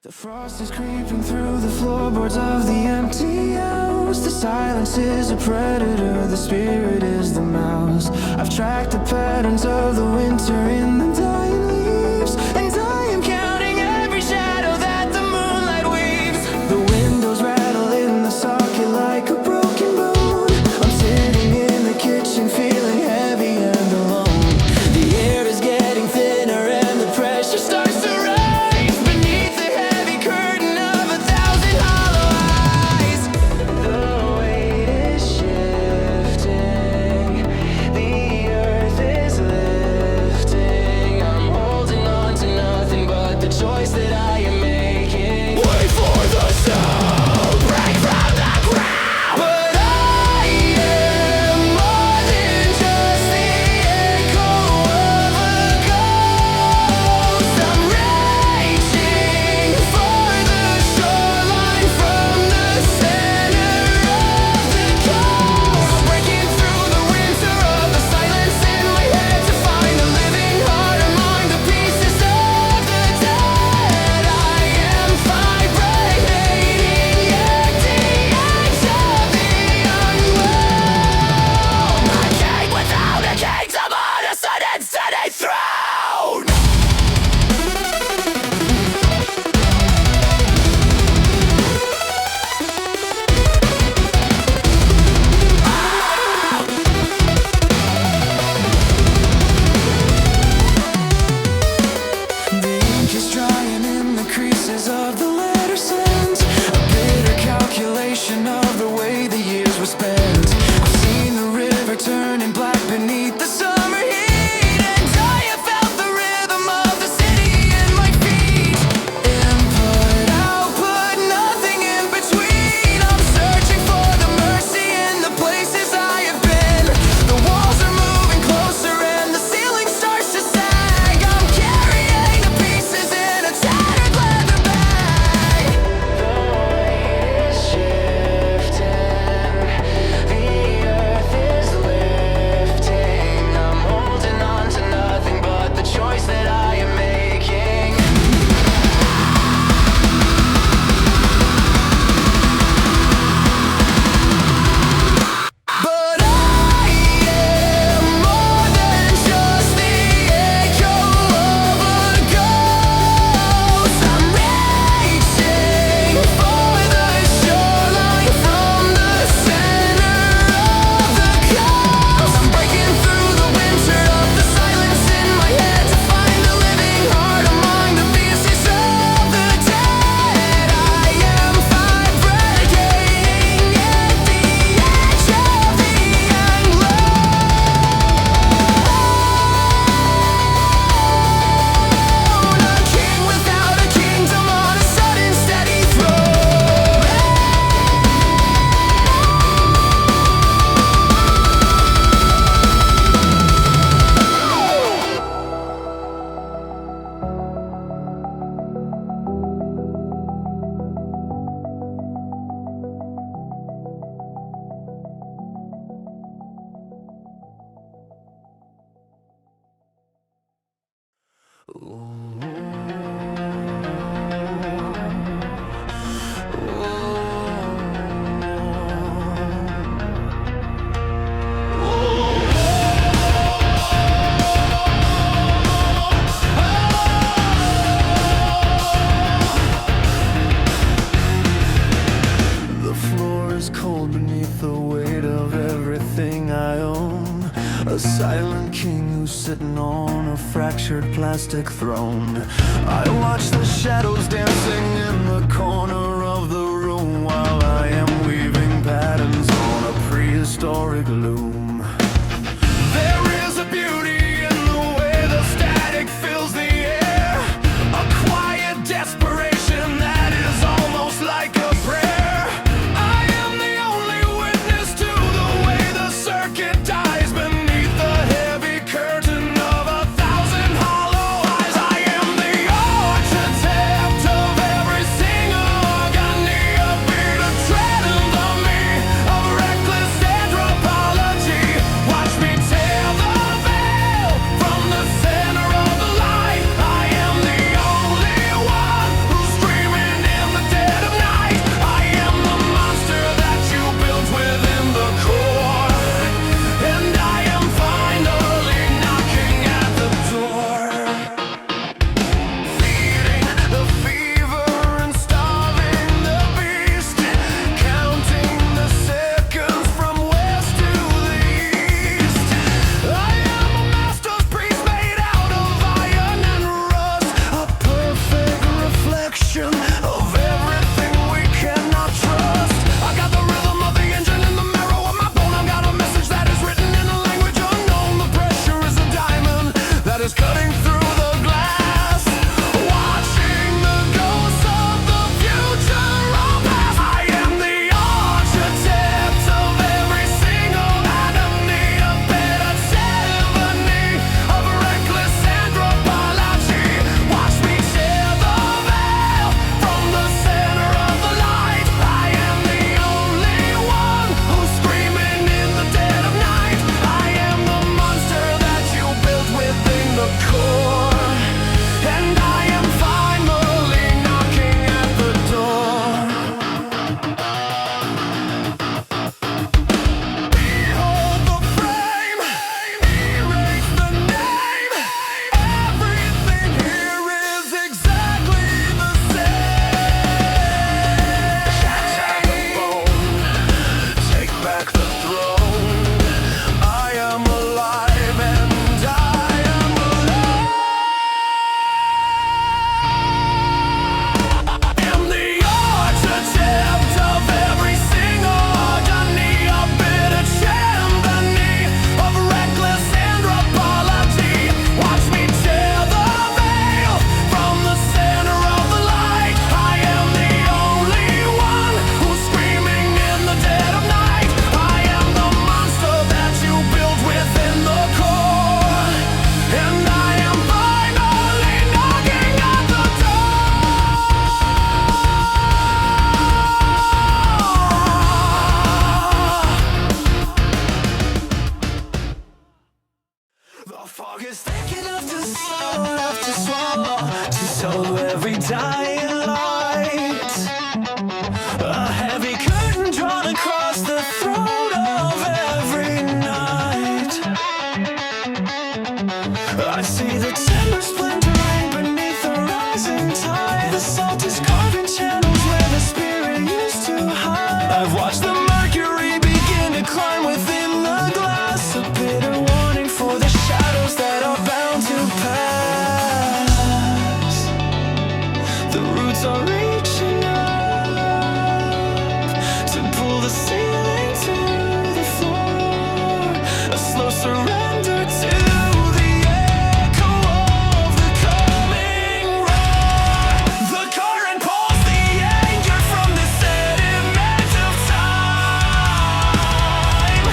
The frost is creeping through the floorboards of the empty house. The silence is a predator, the spirit is the mouse. I've tracked the patterns of the winter in the dying leaves, and I am counting every shadow that the moonlight weaves. The windows rattle in the socket like a broken bone. I'm sitting in the kitchen feeling heavy and alone. The air is getting thinner and the pressure starts to rise. Plastic throne. I watch the shadows dancing in the corner of the room while I am weaving patterns on a prehistoric loom. There is a beauty in the way the static fills the air, a quiet desperation that is almost like a prayer. I am the only witness to the way the circuit dies beneath the heavy curtain of a thousand hollow eyes. I am the architect of every single agony, a beat, a tread in the me of reckless anthropology. to every dying light. A heavy curtain drawn across the throat of every night. I see the timber splintering beneath the rising tide. The salt is carving channels where the spirit used to hide. I've watched the mercury begin to climb within the glass. A bitter warning for the shadows that are bound to pass. The roots are reaching up to pull the ceiling to the floor. A slow surrender to the echo of the coming roar. The current pulls the anger from the sediment of time.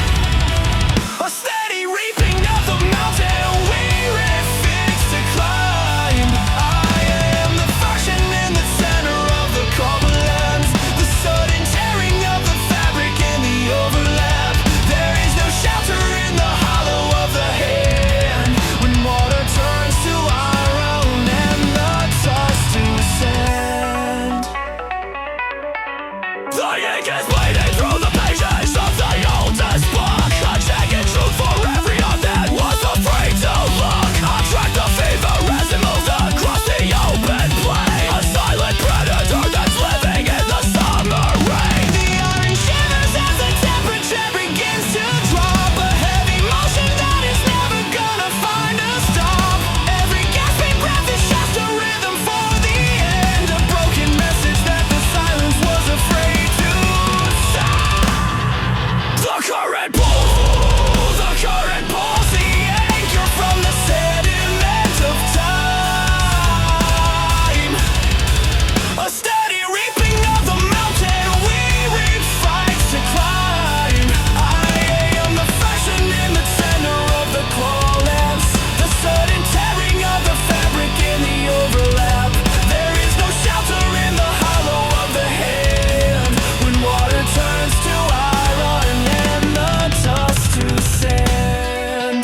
A steady reaping of the mountain we refuse to climb. I am the fraction in the center of the cobblers. The sudden tearing of the fabric in the overlap. There is no shelter in the hollow of the hand. When water turns to iron and the dust to sand. The ink is bleeding through the pages of the oldest book. A jagged truth for everyone that was afraid to look. I track the fever as it moves across the open plain. A silent predator that's living in the summer rain. The iron shivers as the temperature begins to drop. A heavy motion that is never gonna find a stop. Every gasping breath is just a rhythm for the end. A broken message that the silence was afraid to sound. The current pulls the anchor from the sediment of time. A steady reaping of the mountain we reap fights to climb. I am the fraction in the center of the collapse. The sudden tearing of the fabric in the overlap. There is no shelter in the hollow of the hand. When water turns to iron and the dust to sand.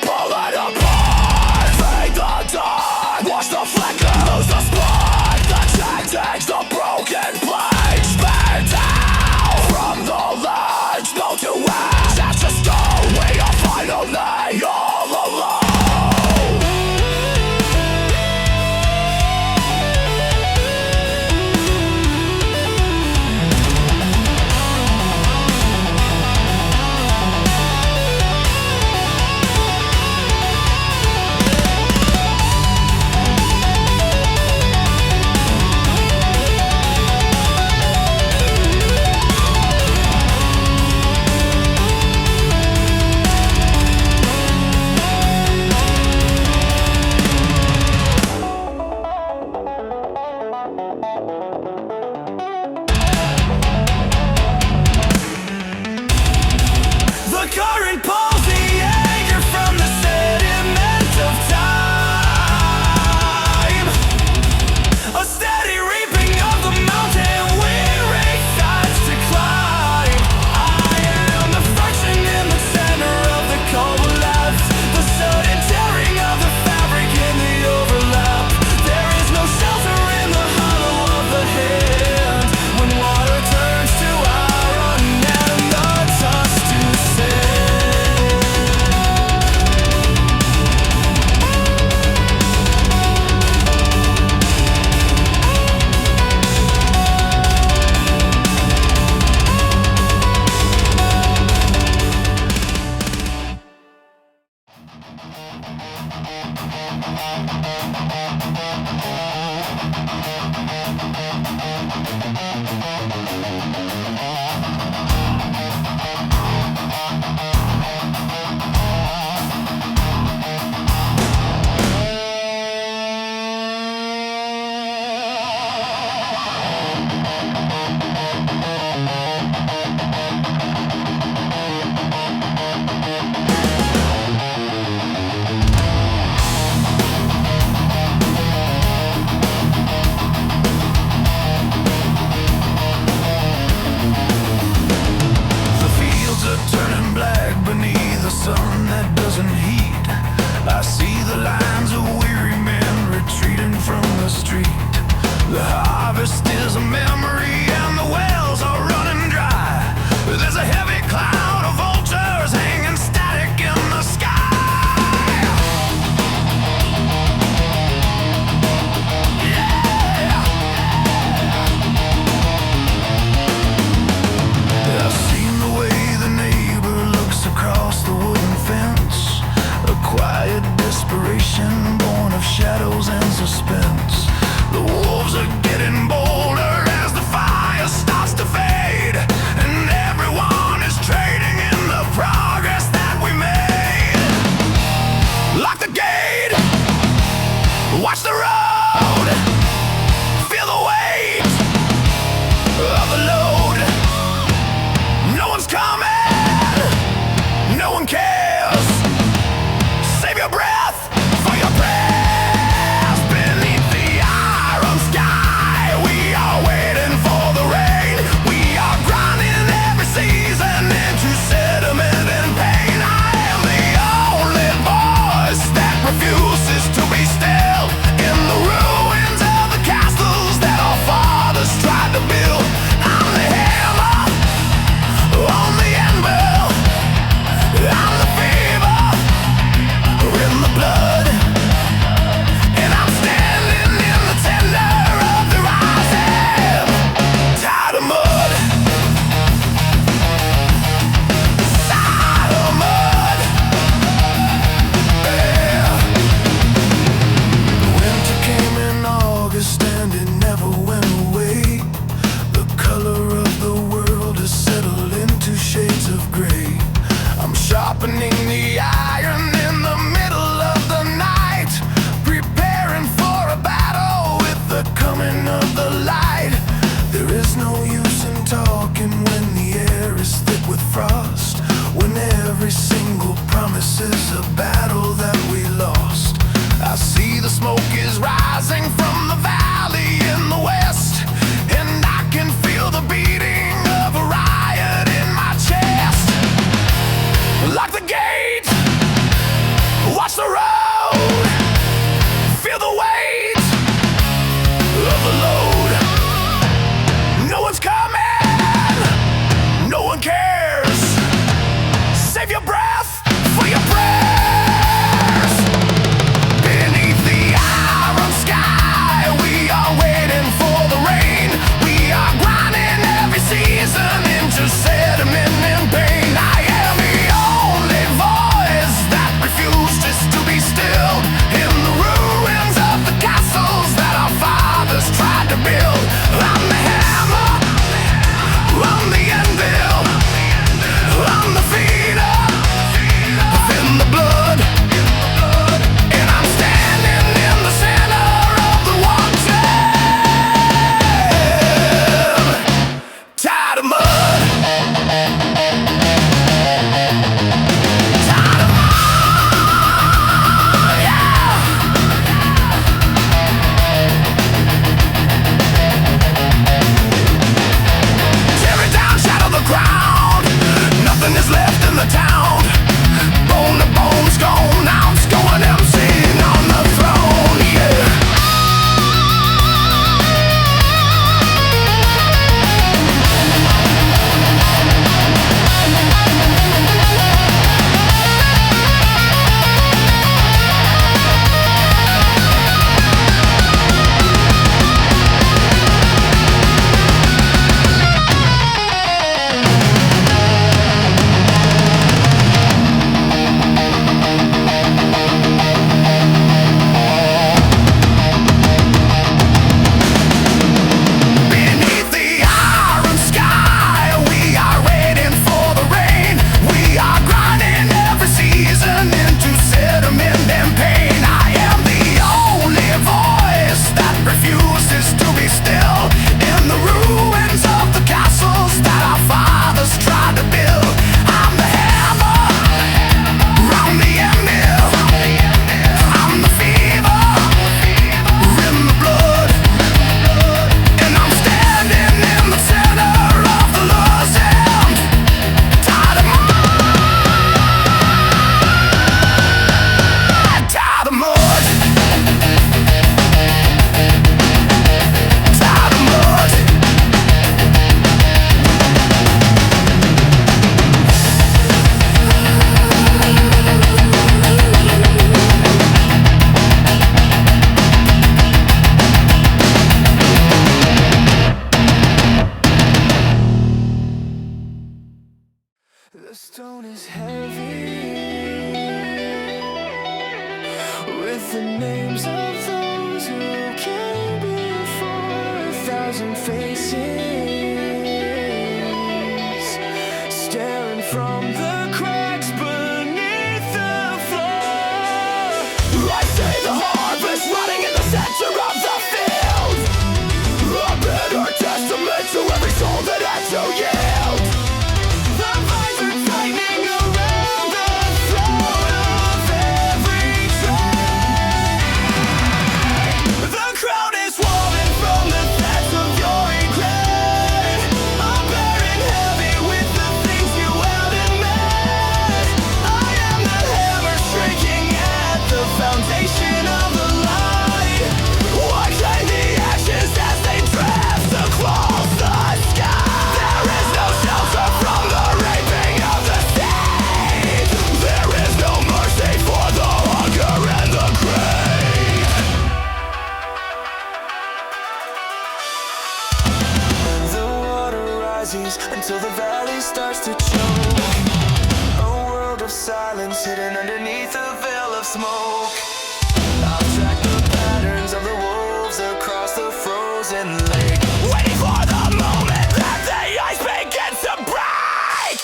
Pull it apart, fade the dawn. Watch the flicker, lose the spark. The jack takes the broken blade. Spare down from the ledge. No to ash, that's a stone. We are finally all alone. The current pulls the anger from the sediment of time. A steady reaping of the mountain weary sides to climb. I am the fraction in the center of the collapse. The sudden tearing of the fabric in the overlap. There is no shelter in the hollow of the hand. When water turns to iron and the dust to sand. sharpening the iron in the middle of the night, preparing for a battle with the coming of the light. There is no use in talking when the air is thick with frost, when every single promise is a battle that we lost. I see the smoke is rising from the valley in the west, and I can feel the beating of a riot in my chest. Lock the gate, watch the road, feel the weight of the load. No one's coming, no one cares. Save your breath for your prayers. Beneath the iron sky, we are waiting for the rain. We are grinding every season into sediment and pain. I am the only voice that refuses to be still in the ruins of the castles that our fathers tried to build. I'm the hammer, I'm the anvil, I'm the feeder, in the blood, and I'm standing in the center of the wanted, tired of mud, tired of mud, yeah. Tear it down, shadow the ground. Nothing is left in the town. Bone to bone's gone. Now it's going empty on the throne, yeah. Beneath the iron sky, we are waiting for the rain. We are grinding every season into sediment and pain. I am the only voice that refuses to be still in the ruins of the castles that our fathers tried to build. I'm the hammer, I'm the anvil, I'm the fever, in the blood, and I'm standing in the center of the lost end, tired of mud, tired of mud, tired of mud. The stone is heavy with the names of those who came before. 1,000 faces staring from the cracks beneath the floor. I say the harvest running in the center of the field, a bitter testament to every soul that had to yield. The vines are tightening around the throat of every train. The crowd is swarming from the depths of your regret. I'm bearing heavy with the things you held in mad. I am the hammer striking at the foundation of the light. Watch the ashes as they drift across the sky. There is no shelter from the raping of the state. There is no mercy for the hunger and the grave. The water rises until the valley starts to choke. A world of silence hidden underneath a veil of smoke. I'll track the patterns of the wolves across the frozen lake, waiting for the moment that the ice begins to break.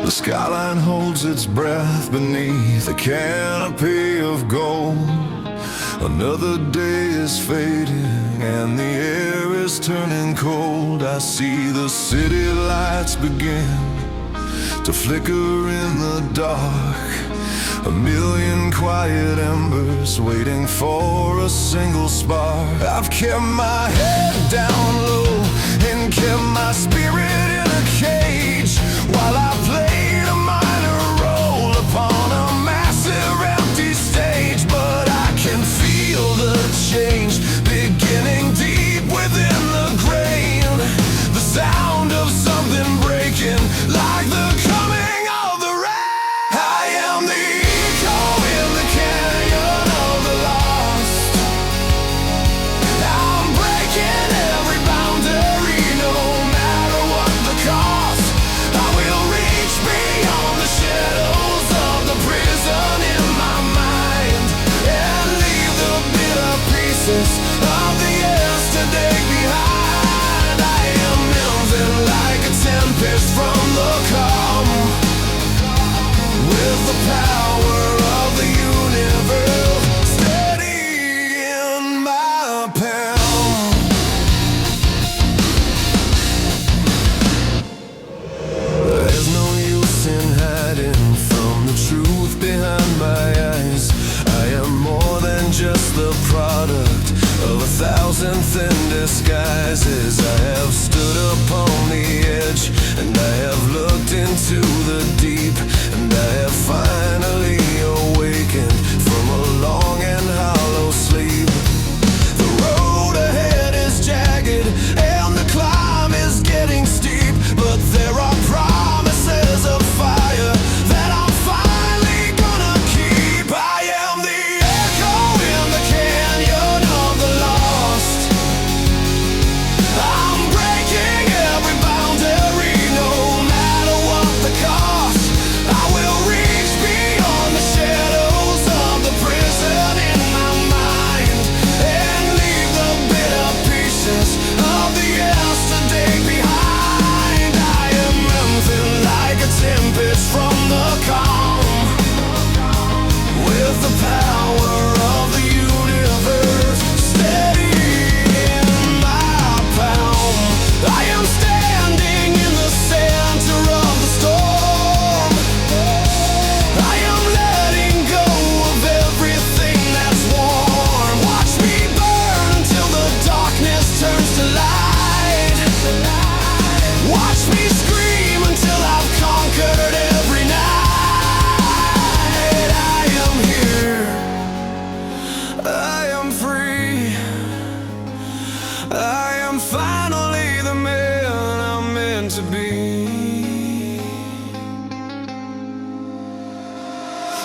The skyline holds its breath beneath a canopy of gold. Another day is fading and the air is turning cold. I see the city lights begin to flicker in the dark. A million quiet embers waiting for a single spark. I've kept my head down low and kept my spirit in a cage while I played a minor role upon a massive empty stage. But I can feel the change beginning deep within the grain. The sound of something breaking like the coming of the rain. I am the echo in the canyon of the lost. I'm breaking every boundary no matter what the cost. I will reach beyond the shadows of the prison in my mind and leave the bitter pieces of the yesterday behind. I am moving like a tempest from the calm, with the power of the universe steady in my palm. There's no use in hiding from the truth behind my eyes. I am more than just the product of 1,000 thin disguises. I have stood upon the edge and I have looked into the deep, and I have finally awakened from a long and hollow sleep. The road ahead is jagged and the climb is getting steep, but there are promises of fire that I'm finally gonna keep. I am the echo in the canyon of the lost. I'm breaking every boundary no matter what the cost. I will reach beyond the shadows of the prison in my mind and leave the bitter pieces of the yesterday behind. I am moving like a tempest from the calm, with the power of the universe steady in my palm. I am standing in the center of the storm. I am letting go of everything that's warm. Watch me burn till the darkness turns to light. Watch me scream until I've conquered every night. I am here, I am free, I am finally the man I'm meant to be.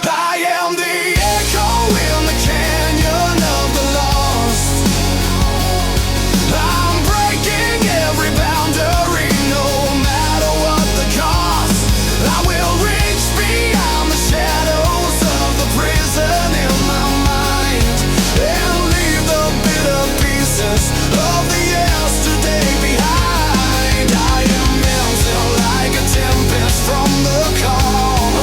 I am the echo in the canyon of the lost. I'm breaking every boundary no matter what the cost. I will reach beyond the shadows of the prison in my mind and leave the bitter pieces of the yesterday behind. I am melting like a tempest from the calm,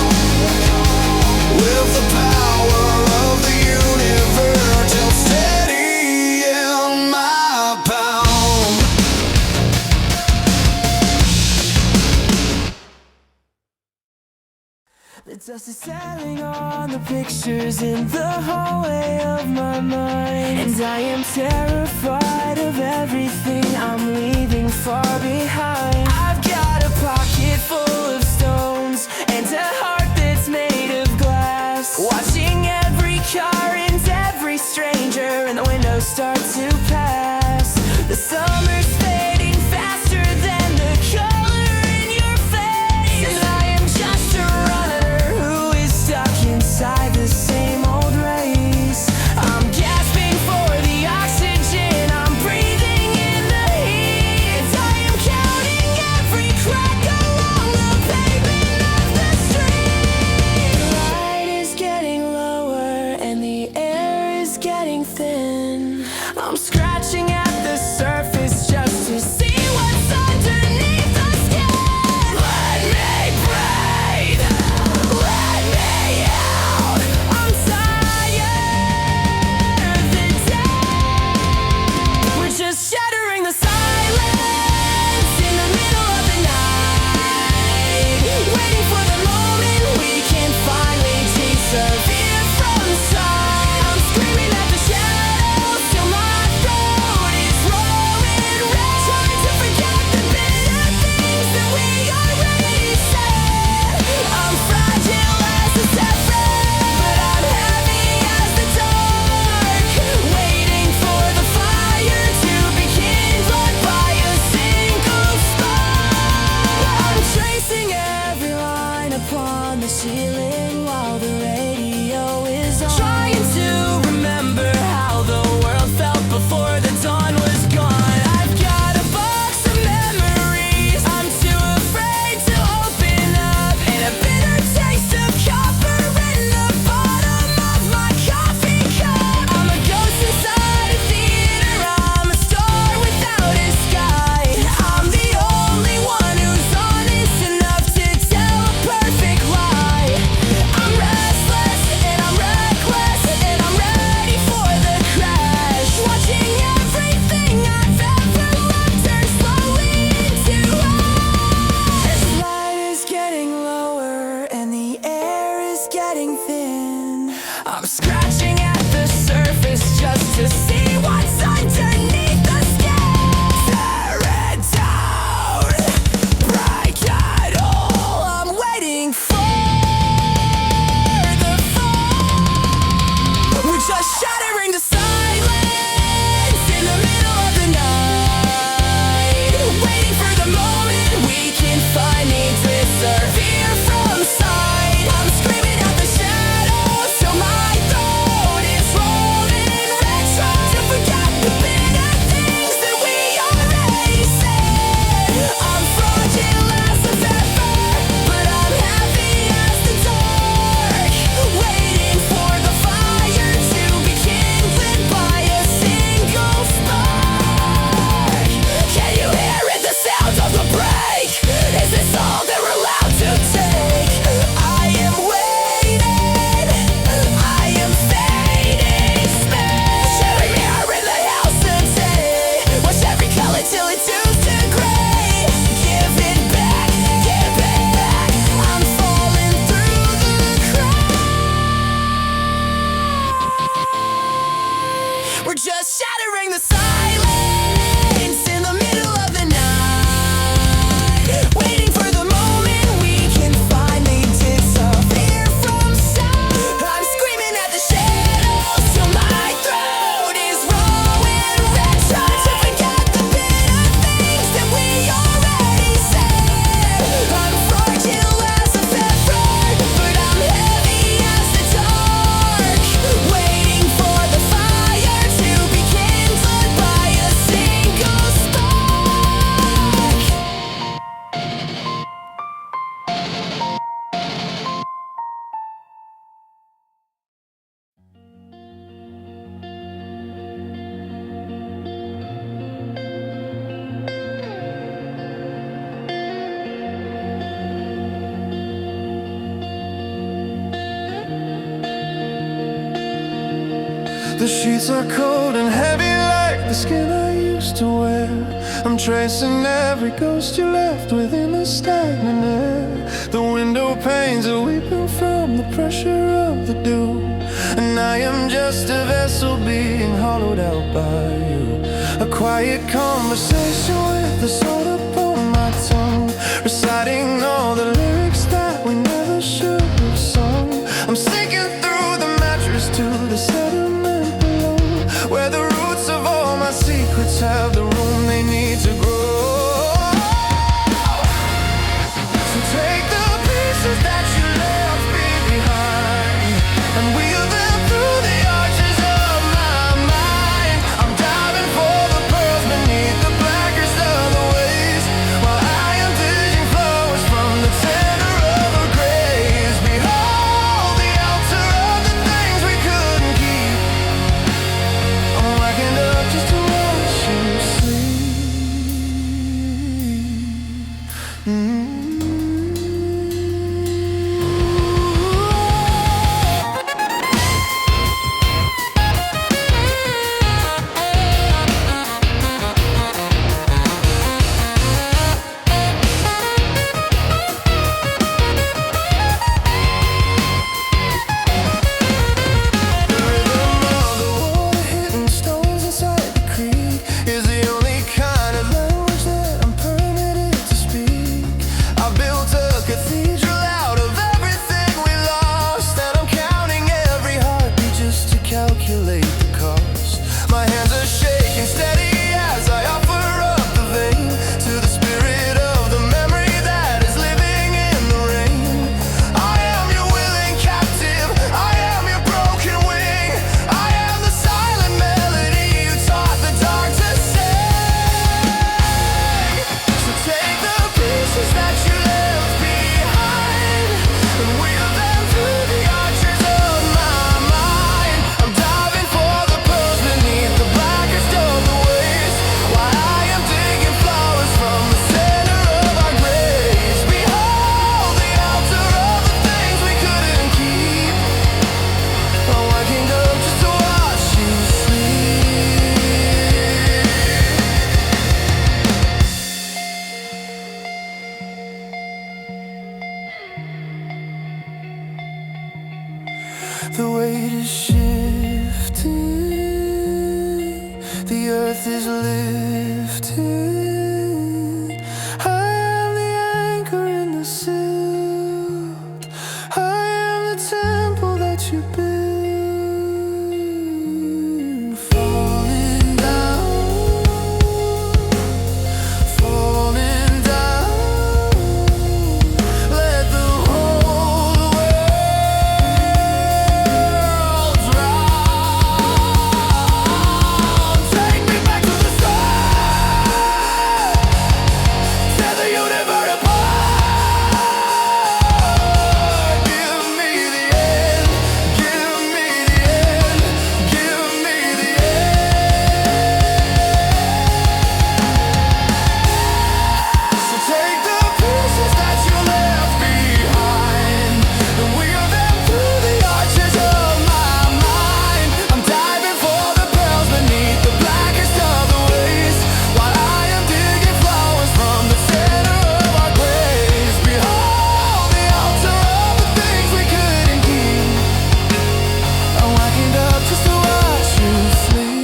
with the power of the universe till steady in my palm. The dust is settling on the pictures in the hallway of my mind, and I am terrified of everything I'm leaving far behind. I've got a pocket full of stones and a heart that's made of glass, watching every car and every stranger and the windows start to pass. The summer's fading faster than the color in your face, and I am just a runner who is stuck inside the same old race. I'm gasping for the oxygen, I'm breathing in the heat. I am counting every crack along the pavement of the street. The light is getting lower and the air is getting thin. I'm scratching at the surface just I'm scratching at the surface just to see what's underneath the skin. Tear it down, break it all. I'm waiting for the fall. We're just shattering the silence in the middle of the night, waiting for the moment we can finally disappear from sight. I'm screaming at the shadows till my throat is rolling retro, to forget the bitter things that we already said. I'm fragile as a feather, but I'm heavy as the dark, waiting for the fire to be kindled by a single spark. Can you hear it, the sound of the break? Is this all that we're allowed to take? I am waiting, I am fading, space. Every mirror in the house today, watch every color till it turns to gray. Give it back, give it back. I'm falling through the cracks. We're just shattering the silence in the middle of the night, waiting for the moment we can finally disappear from sight. I'm screaming at the shadows till my throat is raw and red, trying to forget the bitter things that we already said. I'm fragile as a feather, but I'm heavy as the dark, waiting for the fire to be kindled by a single spark. The sheets are cold and heavy like the skin I used to wear. I'm tracing every ghost you left within the stagnant air. The window panes are weeping from the pressure of the dew, and I am just a vessel being hollowed out by you. A quiet conversation with the salt upon my tongue, reciting all the lyrics that we never should have sung. I'm sinking through the mattress to the sediment below, where the roots of all my secrets have the room they need to grow. So take the pieces that you left me behind and wheel them through the arches of my mind. I'm diving for the pearls beneath the blackest of the waves. weight is shifting, the earth is lifting. I am the anchor in the silt, I am the temple that you built. Falling down, falling down. Let the whole world drown. Take me back to the start. Tear the universe apart. Give me the end. Give me the end. Give me the end. So take the pieces that you left behind and wheel them through the arches of my mind. I'm diving for the pearls beneath the blackest of the waves, while I am digging flowers from the center of our graves. Behold the altar of the things we couldn't keep. I wakened up just to watch you sleep.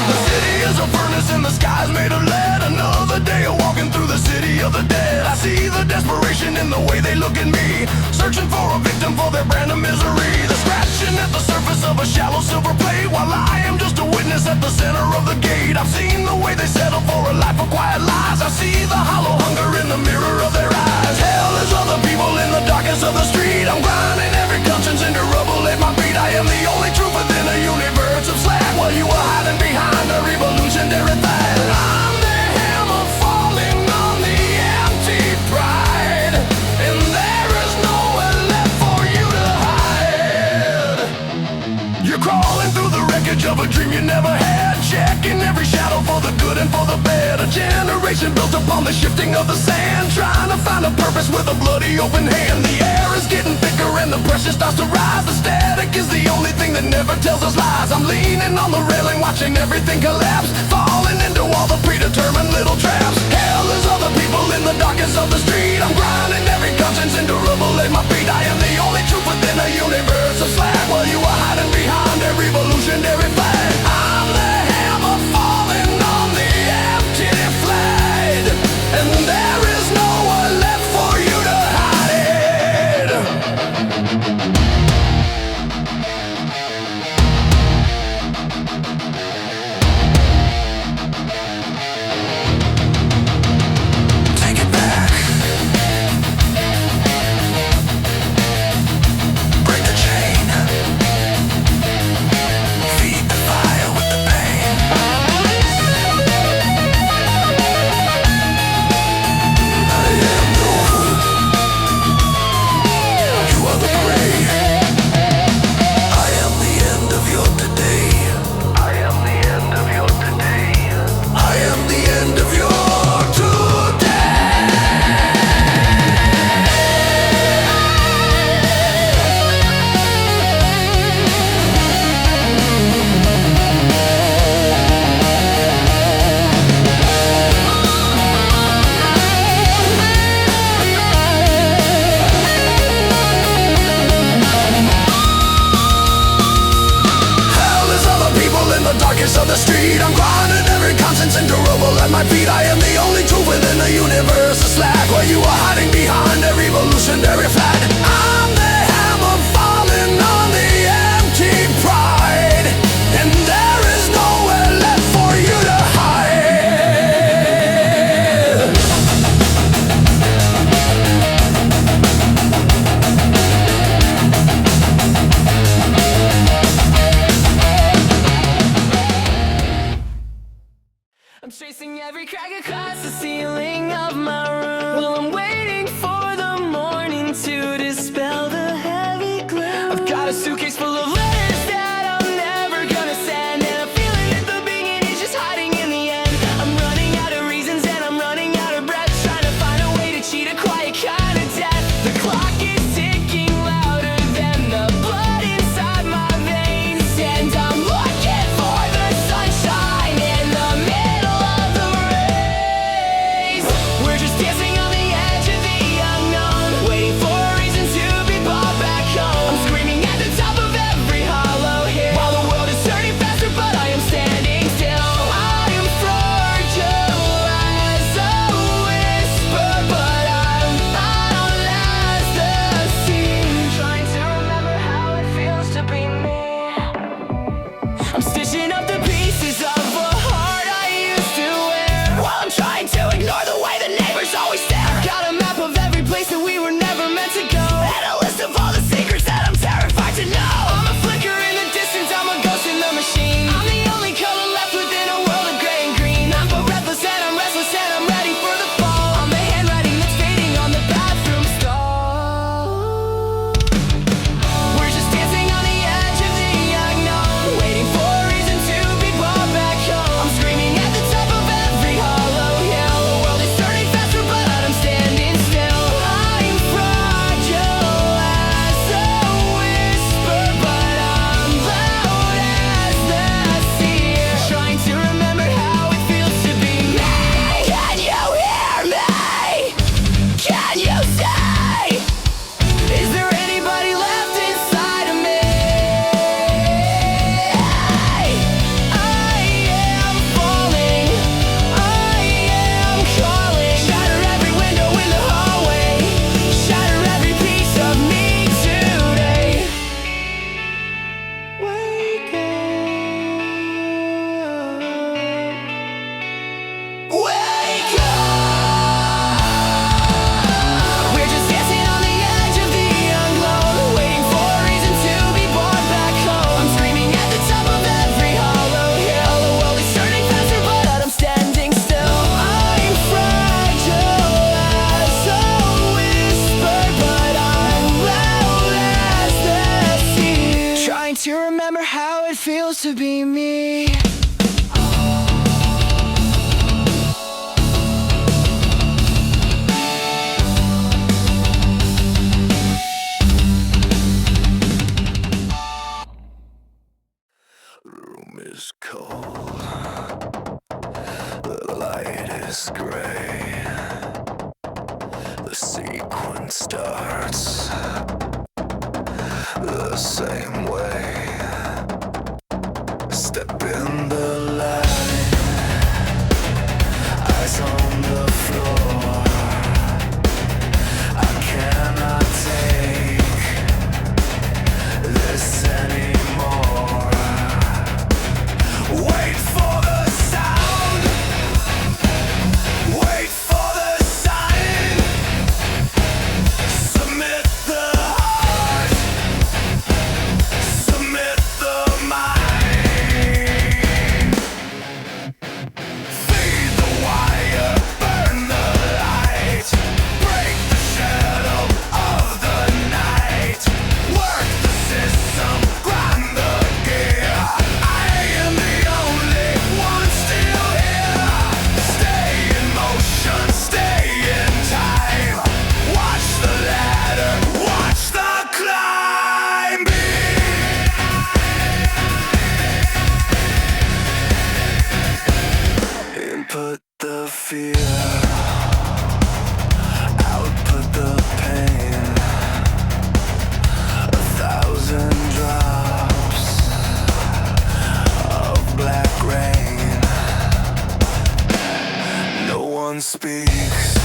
The city is a furnace and the sky's made of lead. Another day of walking through the city of the dead. I see the desperation in the way they look at me, searching for a victim for their brand of misery. They're scratching at the surface of a shallow silver plate, while I am just a witness at the center of the gate. I've seen the way they settle for a life of quiet lies. I see the hollow hunger in the mirror of their eyes. Hell is other people in the darkness of the street. I'm grinding every conscience into rubble at my feet. I am the only truth within a universe of slag, while you are hiding behind a revolutionary flag. I'm the hammer falling on the empty pride, and there is nowhere left for you to hide. You're crawling through the wreckage of a dream you never had, checking every shadow for the good and for the bad. A generation built upon the shifting of the sand, trying to find a purpose with a bloody open hand. The air is getting thicker and the pressure starts to rise. The static is the only thing that never tells us lies. I'm leaning on the railing, watching everything collapse, falling into all the predetermined little traps. Hell is other people in the darkness of the street. I'm grinding every conscience into rubble at my feet. I am the only truth within a universe of slag, while you are hiding behind a revolutionary flag. I'm the hammer falling on the empty flag, and there is nowhere left for you to hide it. slack while you were hiding behind a revolutionary flag. I'm the hammer falling on the empty pride, and there is nowhere left for you to hide. I'm tracing every crack across the ceiling of my room while I'm waiting for the morning to dispel the heavy gloom. I've got a suitcase full of letters that I'm never gonna send, and I'm feeling that the beginning is just hiding in the end. I'm running out of reasons and I'm running out of breath, trying to find a way to cheat a quiet kind of death. The clock is ticking louder than the blood inside my veins, and I'm looking for the sunshine in the middle of the race. We're just dancing on the edge of the unknown, waiting for a reason to be brought back home. I'm screaming at the top of every hollow hill while the world is turning faster, but I am standing still. I am fragile as a whisper, but I'm not as the sea. Trying to remember how it feels to be me. I'm stitching up the pieces of a heart I used to wear while I'm trying to ignore the way the neighbors always stare. Got a map of every place that we were never meant to go, and a list of all the secrets that I'm terrified to know. I'm a flicker in the distance, I'm a ghost in the machine. I'm the only color left within a world of gray and green. I'm breathless and I'm restless and I'm ready for the fall. I'm the handwriting that's fading on the bathroom stall. We're just dancing on the edge of the unknown, waiting for a reason to be brought back home. I'm screaming at the top of every hollow hill. The world is turning faster, but I'm standing still. I'm fragile as a whisper, but I'm loud as the sea. Trying to remember how it feels to be me. Can you hear me? Can you say, is there anybody left inside of me? I am falling, I am calling. Shatter every window in the hallway, shatter every piece of me today. Wake up, wake up. We're just dancing on the edge of the unknown, waiting for a reason to be brought back home. I'm screaming at the top of every hollow hill. The world is turning faster, but I'm standing still. I'm fragile as a whisper, but I'm loud as the sea. Trying to remember how it feels to be me. Room is cold, the light is gray, the sequence starts the same way. Step in the light, eyes on the floor. I cannot take this anymore. Wait for the sound, wait for the sign. Submit the heart, submit the mind. Feed the wire, burn the light, break the shadow of the night. Work the system, grind the gear. I am the only one still here. Stay in motion, stay in time. Watch the ladder, watch the climb. Input the fear, output the pain. 1,000 drops of black rain. No one speaks.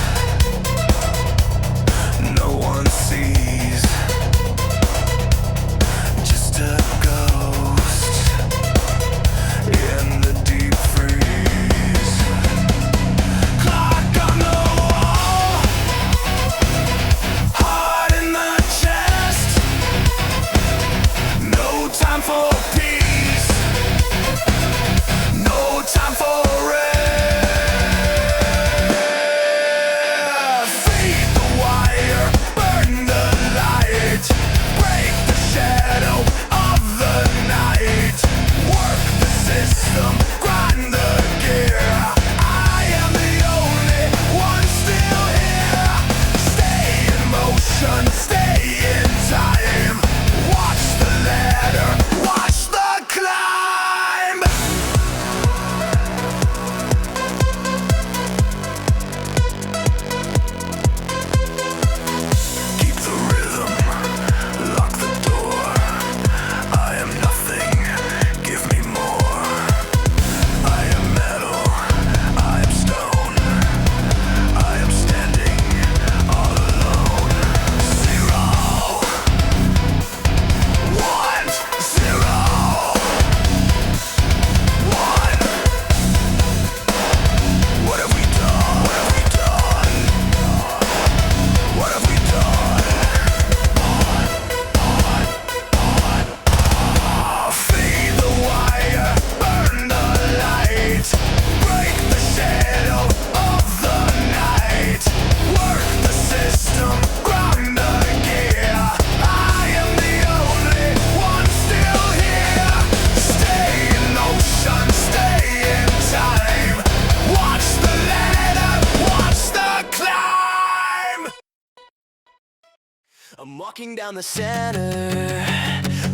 I'm walking down the center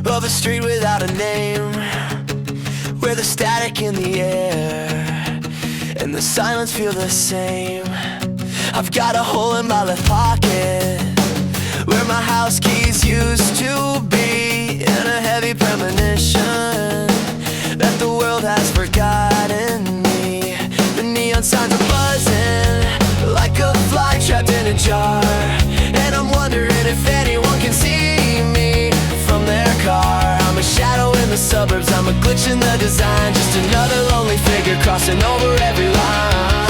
of a street without a name, where the static in the air and the silence feel the same. I've got a hole in my left pocket where my house keys used to be, and a heavy premonition that the world has forgotten me. The neon signs are buzzing like a fly trapped in a jar, and I'm wondering if anyone can see me from their car. I'm a shadow in the suburbs, I'm a glitch in the design, just another lonely figure crossing over every line.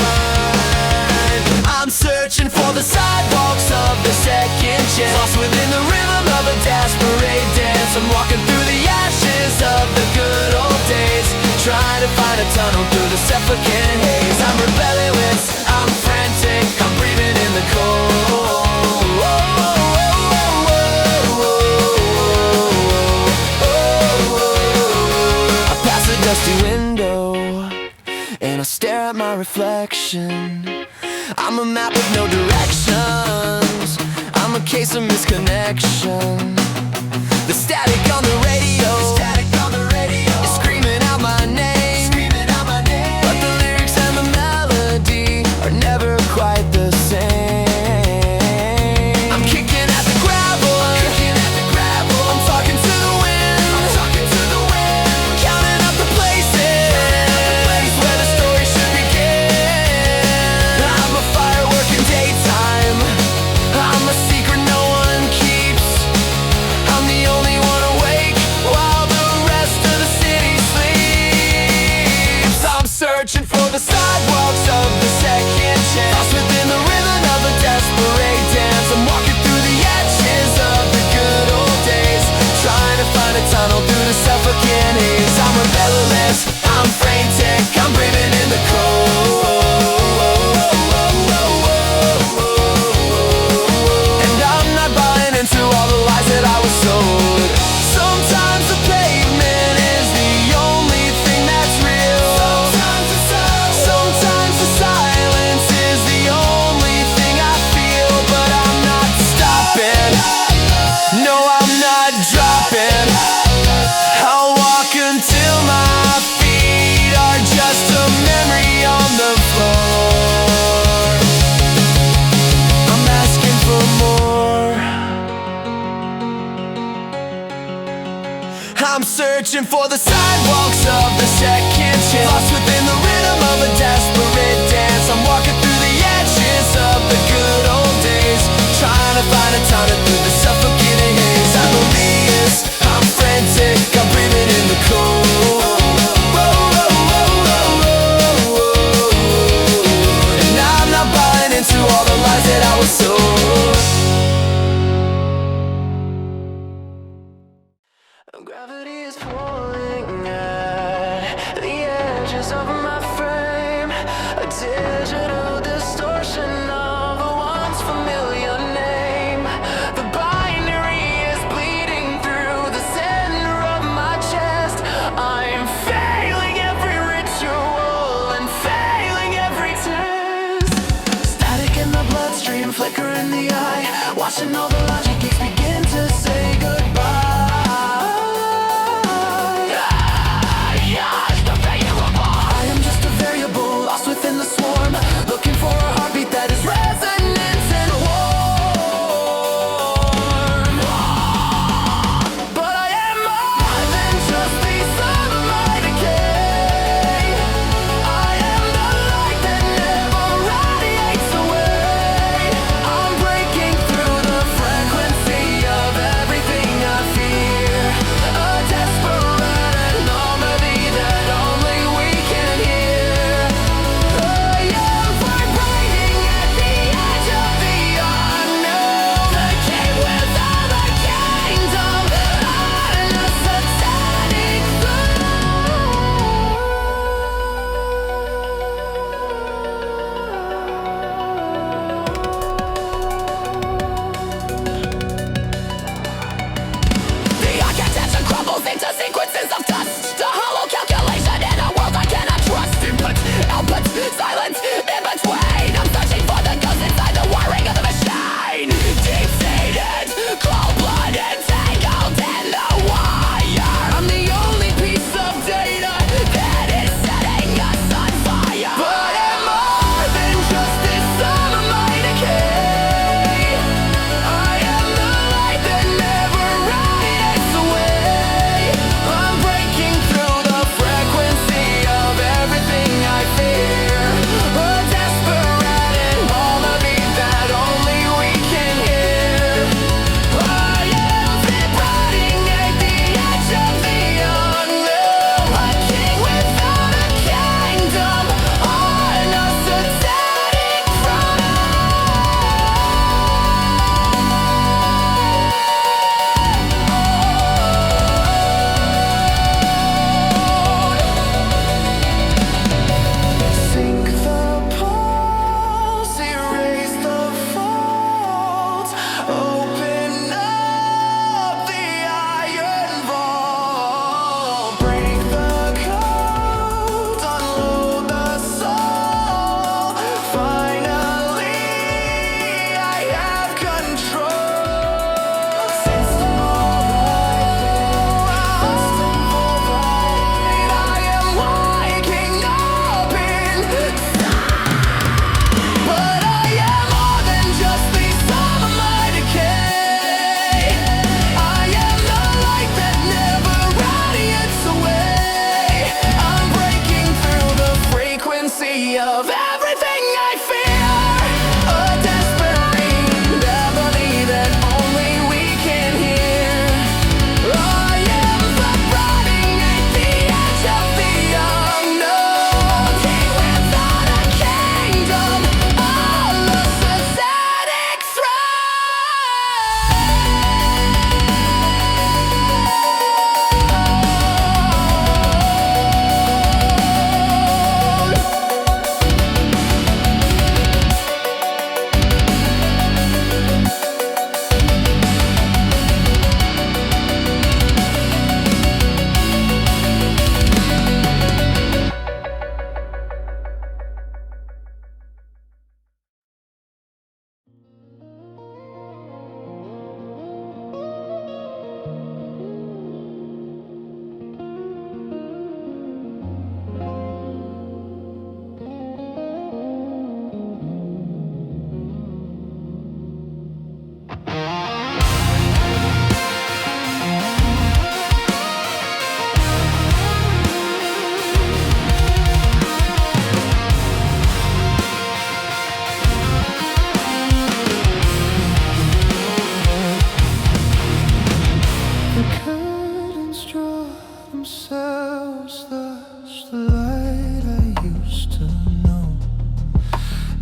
I'm searching for the sidewalks of the second chance, lost within the rhythm of a desperate dance. I'm walking through the ashes of the good old days, trying to find a tunnel through the suffocating haze. I'm rebellious, I'm frantic, I'm breathing in the cold. I pass a dusty window and I stare at my reflection. I'm a map with no directions, I'm a case of misconnection. The static on the radio is screaming out my name, but the lyrics and the melody are never quite the same. I'm kicking at the gravel, I'm talking to the wind, counting up the places where the story should begin. I'm a firework in daytime, I'm a secret no one keeps, I'm the only one awake while the rest of the city sleeps. I'm searching for the sidewalks of the second chance, lost within the rhythm of a desperate dance. I'm walking through the edges of the good old days, trying to find a tunnel through the suffocating haze. I'm rebellious, I'm frantic, I'm breathing in the cold. And I'm not buying into all the lies that I was sold. Sometimes the pavement is the only thing that's real. Sometimes the silence is the only thing I feel. But I'm not stopping, no I'm not dropping. I'll walk until my feet are just a memory on the floor. I'm asking for more, I'm searching for the sidewalks of the second chance, lost within the rhythm of a desperate dance. I'm walking through the edges of the good old days, trying to find a tunnel through the suffocating haze. I'm oblivious, I'm frantic, I'm breathing in the cold. And I'm not buying into all the lies that I was sold. Gravity is pulling at the edges of my frame, a digital distortion of a once familiar name. The binary is bleeding through the center of my chest. I'm failing every ritual and failing every test. Static in the bloodstream, flicker in the eye, watching all the logic gates begin to say goodbye. Within the swarm, looking for a heartbeat that is resonant and warm. But I am more than just the sum of my decay. I am the light that never radiates away. I'm breaking through the frequency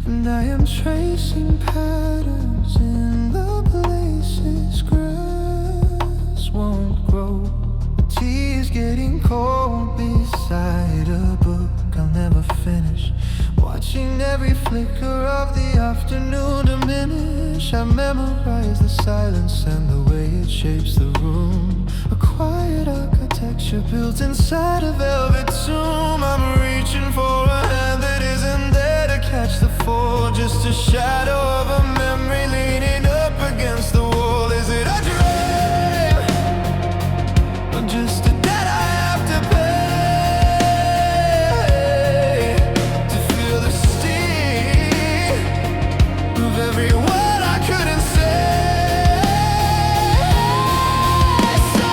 And I am tracing patterns in the places grass won't grow. Tea is getting cold beside a book I'll never finish. Watching every flicker of the afternoon diminish. I memorize the silence and the way it shapes the room. A quiet architecture built inside a velvet tomb. I'm reaching for a hand that isn't there to catch the fall. Just a shadow of a memory leaning up against the wall. Is it a dream? Or just a debt I have to pay? Every word I couldn't say. So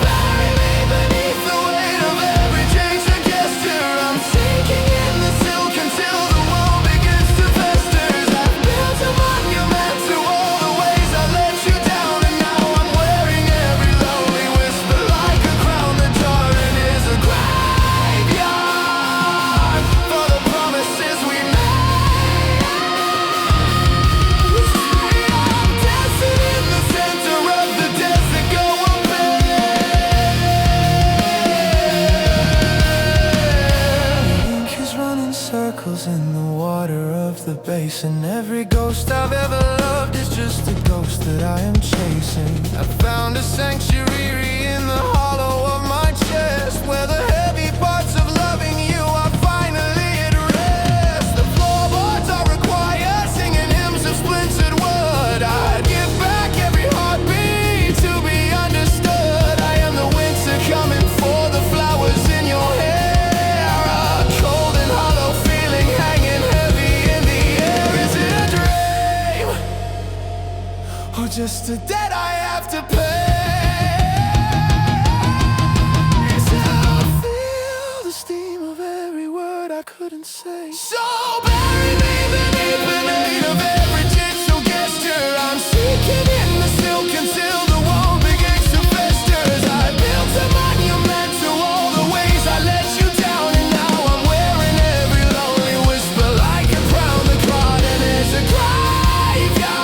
bury me beneath the weight of every change and gesture. I'm sinking in the silk until the wall begins to fester. I've built a monument to all the ways I let you down, and now I'm wearing every lonely whisper like a crown. The garden is a graveyard for the promises we made. In the water of the basin, every ghost I've ever loved is just a ghost that I am chasing. I found a sanctuary in the hollow of my chest, where the heavy parts of loving you are finally at rest. The floorboards are required, singing hymns of splintered wood. I'd give back every heartbeat to be understood. I am the winter coming for the flowers in your hair. Just a debt I have to pay. So I feel the steam of every word I couldn't say. So bury me beneath the weight of every digital gesture. I'm sinking in the silk until the wall begins to fester. I built a monument to all the ways I let you down, and now I'm wearing every lonely whisper like a crown. The garden is a graveyard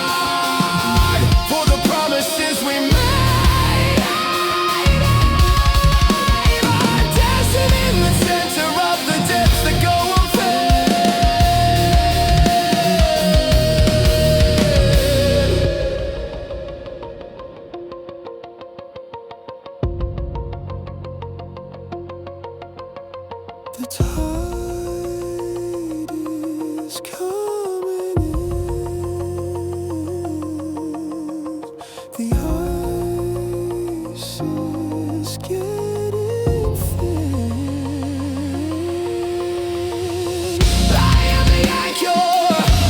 for the promises we made. I'm dancing in the center of the depths that go unfed. The tide is coming in. The ice is getting thin. I am the anchor,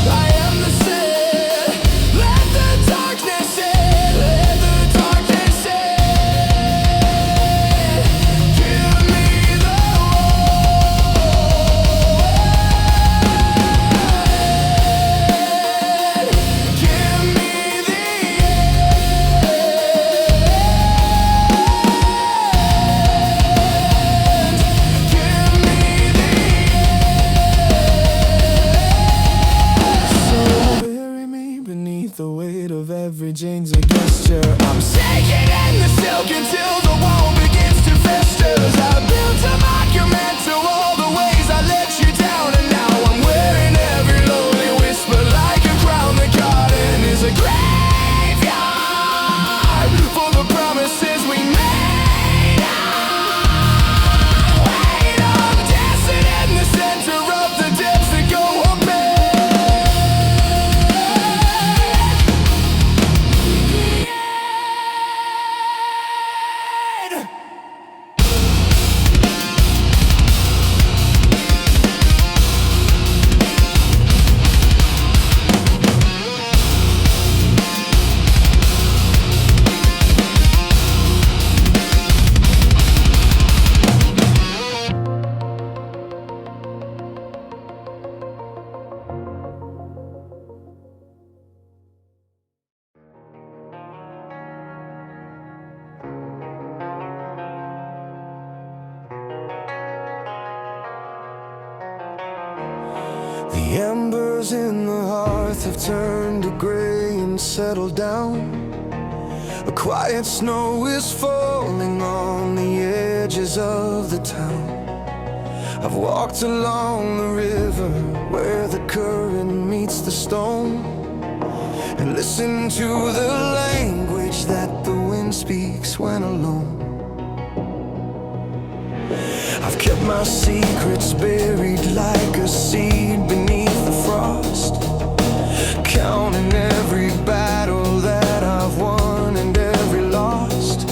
I am the sail. Let the darkness in, let the darkness in. Give me the give me the So bury me beneath the weight of every chain's a gesture. I'm shaking in the silk until the wall begins to fester. I built a monument to all the ways I let you down, and now I'm wearing every lonely whisper like a crown. The garden is a graveyard for the promises we made. Wait, I'm dancing in the center of the depths that go unpaid. have turned to gray and settled down. A quiet snow is falling on the edges of the town. I've walked along the river where the current meets the stone, and listened to the language that the wind speaks when alone. I've kept my secrets buried like a seed beneath the frost, counting every battle that I've won and every lost.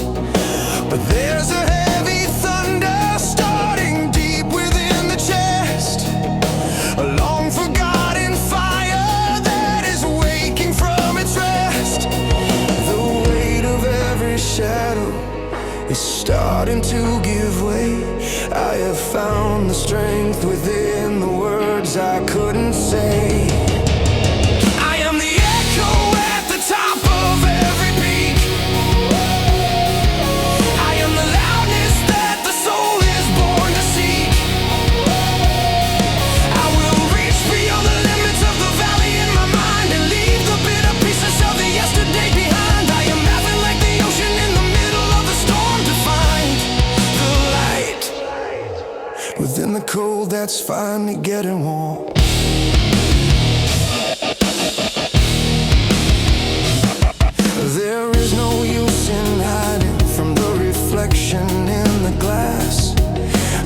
But there's a heavy thunder starting deep within the chest, a long forgotten fire that is waking from its rest. The weight of every shadow is starting to give way. I have found the strength within the words I couldn't say. I am the echo at the top of every peak. I am the loudness that the soul is born to seek. I will reach beyond the limits of the valley in my mind and leave the bitter pieces of the yesterday behind. I am moving like the ocean in the middle of the storm to find the light within the cold that's finally getting warm. There is no use in hiding from the reflection in the glass.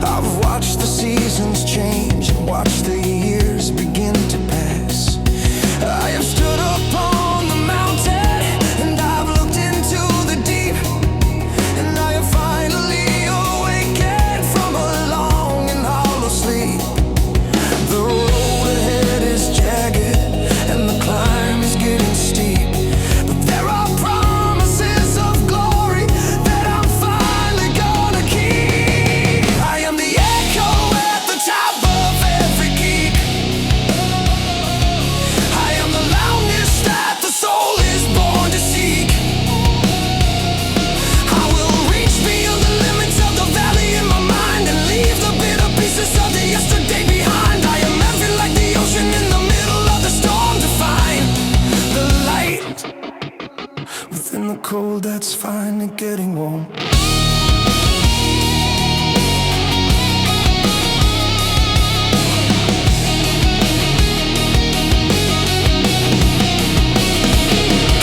I've watched the seasons change and watched the years begin to pass. I have stood upon the mountain and I've looked into the deep, and I have finally awakened from a long and hollow sleep. The road ahead is jagged and the climb is getting steep, but there are promises of glory that I'm finally gonna keep. I am the echo at the top of every peak. I am the loudness that the soul is born to seek. I will reach beyond the limits of the valley in my mind and leave the bitter pieces of the yesterday behind. I am moving like the ocean in the middle of the storm to find the light within the cold that's finally getting warm.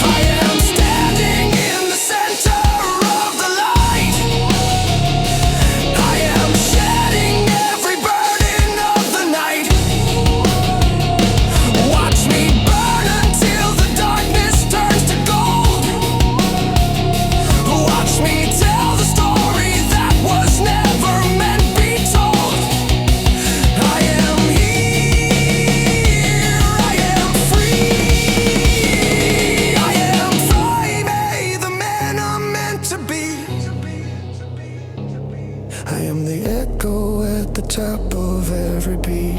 I am standing in the center of the light. I am shedding every burden of the night. Watch me burn until the darkness turns to gold. Watch me tell the story that was never meant to be told. I am here, I am free, I am Friday, the man I'm meant to be. I am the echo at the top of every beat.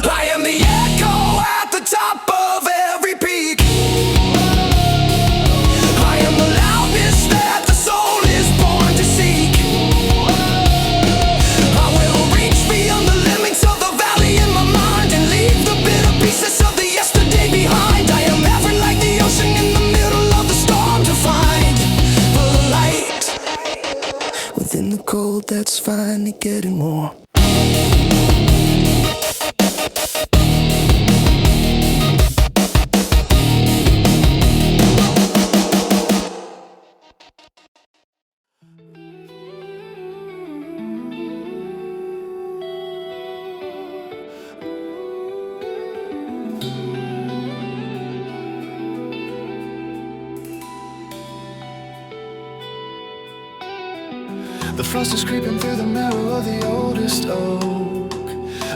I am the echo at the top of every peak. I am the loudness that the soul is born to seek. I will reach beyond the limits of the valley in my mind and leave the bitter pieces of the yesterday behind. I am ever like the ocean in the middle of the storm to find the light within the cold that's finally getting warm. The frost is creeping through the marrow of the oldest oak,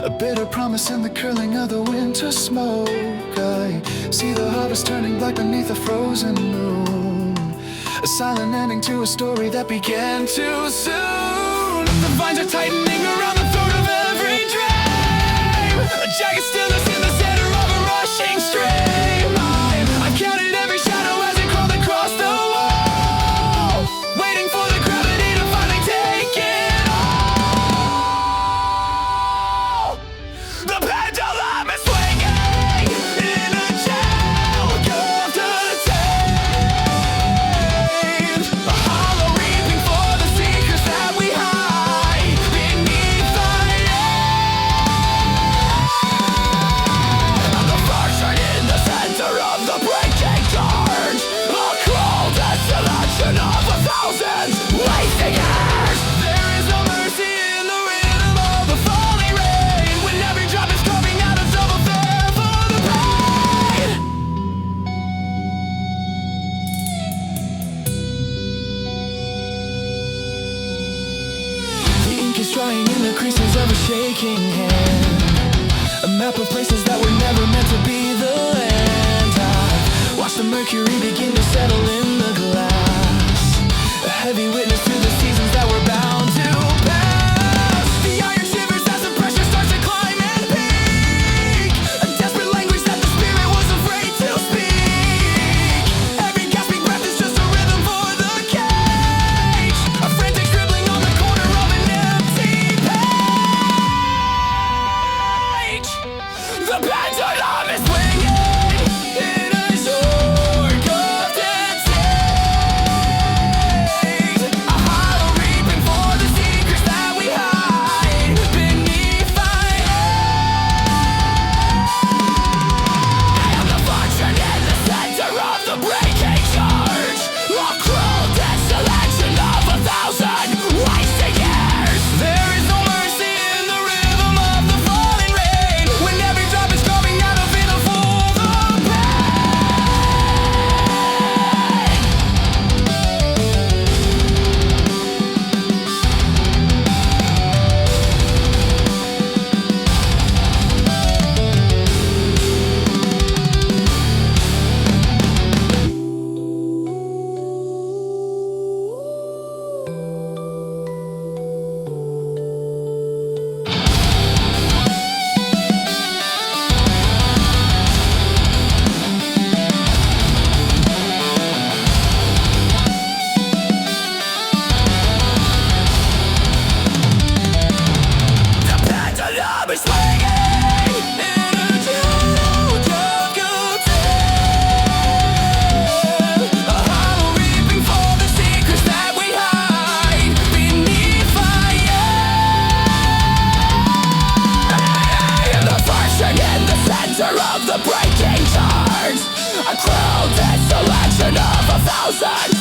a bitter promise in the curling of the winter smoke. I see the harvest turning black beneath a frozen moon, a silent ending to a story that began too soon. The vines are tightening around the throat of every dream, a jagged stillness in the center of a rushing stream. I've counted every shadow as it crawled across the wall, waiting for the gravity to finally take it all. The pendulum is swinging. Mercury begin to settle in the glass. A heavy witness to the seasons that we're bound to pass. The iron shivers as the pressure starts to climb and peak. A desperate language that the spirit was afraid to speak. Every gasping breath is just a rhythm for the cage. A frantic scribbling on the corner of an empty page. The pendulum is swinging in a short of deceit. A hollow reaping for the secrets that we hide beneath fire. I am the function in the center of the breaking charge. A cruel desolation of 1,000 wasted years. There is no mercy in the rhythm of the falling rain. When every drop is coming out of it, a full the pain. The pendulum is swinging in a huge of content. A hollow reaping for the secrets that we hide beneath fire. I am the function in the center of the breaking charge. A cruel desolation of 1,000